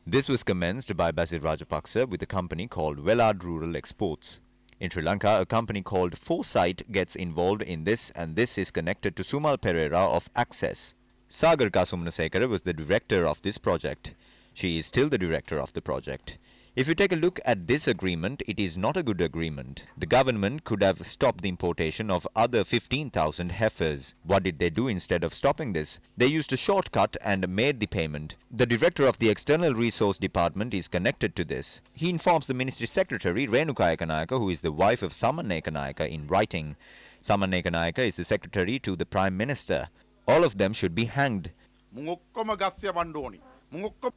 This was commenced by Basil Rajapaksa with a company called Velard Rural Exports. In Sri Lanka, a company called Foresight gets involved in this, and this is connected to Sumal Pereira of Access. Sagar Kasumnasekara was the director of this project. She is still the director of the project. If you take a look at this agreement, it is not a good agreement. The government could have stopped the importation of other 15,000 heifers. What did they do instead of stopping this? They used a shortcut and made the payment. The director of the External Resource Department is connected to this. He informs the Ministry Secretary Renuka Ekanayaka, who is the wife of Samanna Ekanayaka, in writing. Samanna Ekanayaka is the secretary to the Prime Minister. All of them should be hanged.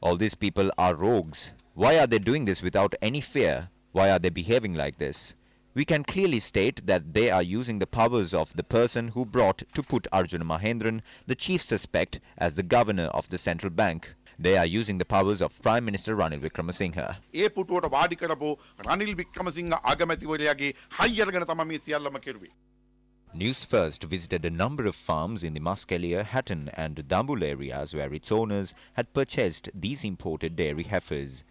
All these people are rogues. Why are they doing this without any fear? Why are they behaving like this? We can clearly state that they are using the powers of the person who brought to put Arjuna Mahendran, the chief suspect, as the governor of the central bank. They are using the powers of Prime Minister Ranil Wickremesinghe. News First visited a number of farms in the Muskelia, Hatton and Dambul areas where its owners had purchased these imported dairy heifers.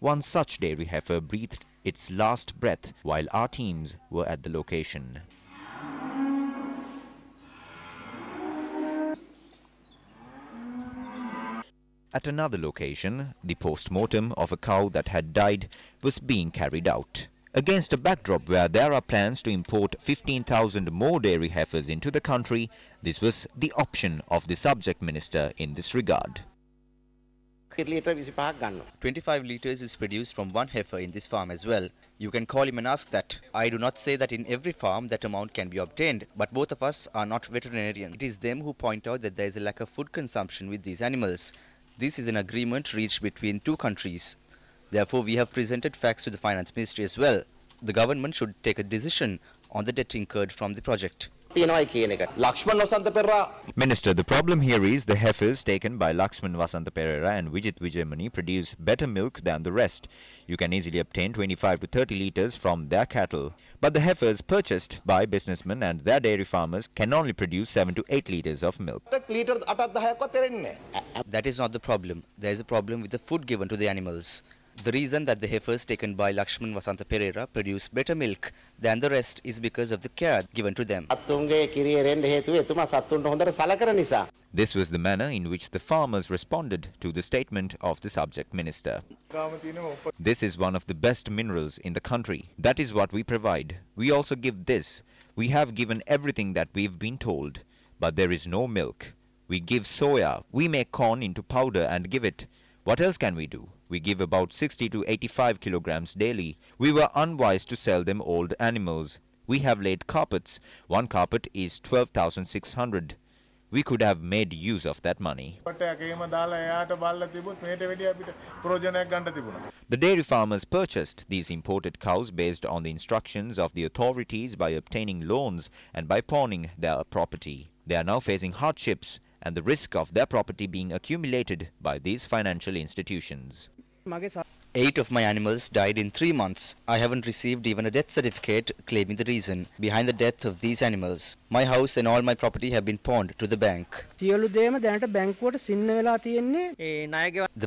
One such dairy heifer breathed its last breath while our teams were at the location. At another location, the post-mortem of a cow that had died was being carried out. Against a backdrop where there are plans to import 15,000 more dairy heifers into the country, this was the option of the subject minister in this regard. 25 litres is produced from one heifer in this farm as well. You can call him and ask that. I do not say that in every farm that amount can be obtained, but both of us are not veterinarians. It is them who point out that there is a lack of food consumption with these animals. This is an agreement reached between two countries. Therefore, we have presented facts to the Finance Ministry as well. The government should take a decision on the debt incurred from the project. Minister, the problem here is the heifers taken by Lakshman Vasantha Perera and Vijit Vijayamani produce better milk than the rest. You can easily obtain 25 to 30 litres from their cattle. But the heifers purchased by businessmen and their dairy farmers can only produce 7 to 8 litres of milk. That is not the problem. There is a problem with the food given to the animals. The reason that the heifers taken by Lakshman Vasantha Perera produce better milk than the rest is because of the care given to them. This was the manner in which the farmers responded to the statement of the subject minister. This is one of the best minerals in the country. That is what we provide. We also give this. We have given everything that we've been told, but there is no milk. We give soya. We make corn into powder and give it. What else can we do? We give about 60 to 85 kilograms daily. We were unwise to sell them old animals. We have laid carpets. One carpet is 12,600. We could have made use of that money. The dairy farmers purchased these imported cows based on the instructions of the authorities by obtaining loans and by pawning their property. They are now facing hardships and the risk of their property being accumulated by these financial institutions. 8 of my animals died in 3 months. I haven't received even a death certificate claiming the reason behind the death of these animals. My house and all my property have been pawned to the bank. The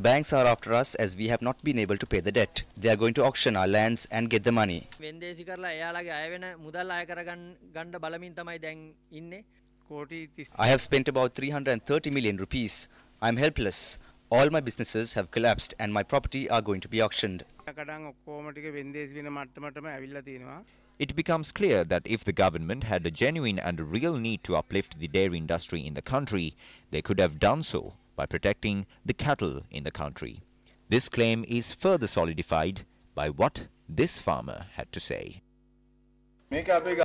banks are after us as we have not been able to pay the debt. They are going to auction our lands and get the money. I have spent about 330 million rupees. I am helpless. All my businesses have collapsed and my property are going to be auctioned. It becomes clear that if the government had a genuine and a real need to uplift the dairy industry in the country, they could have done so by protecting the cattle in the country. This claim is further solidified by what this farmer had to say.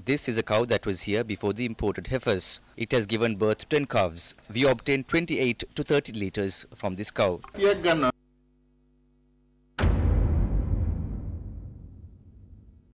This is a cow that was here before the imported heifers. It has given birth to 10 calves. We obtained 28 to 30 litres from this cow.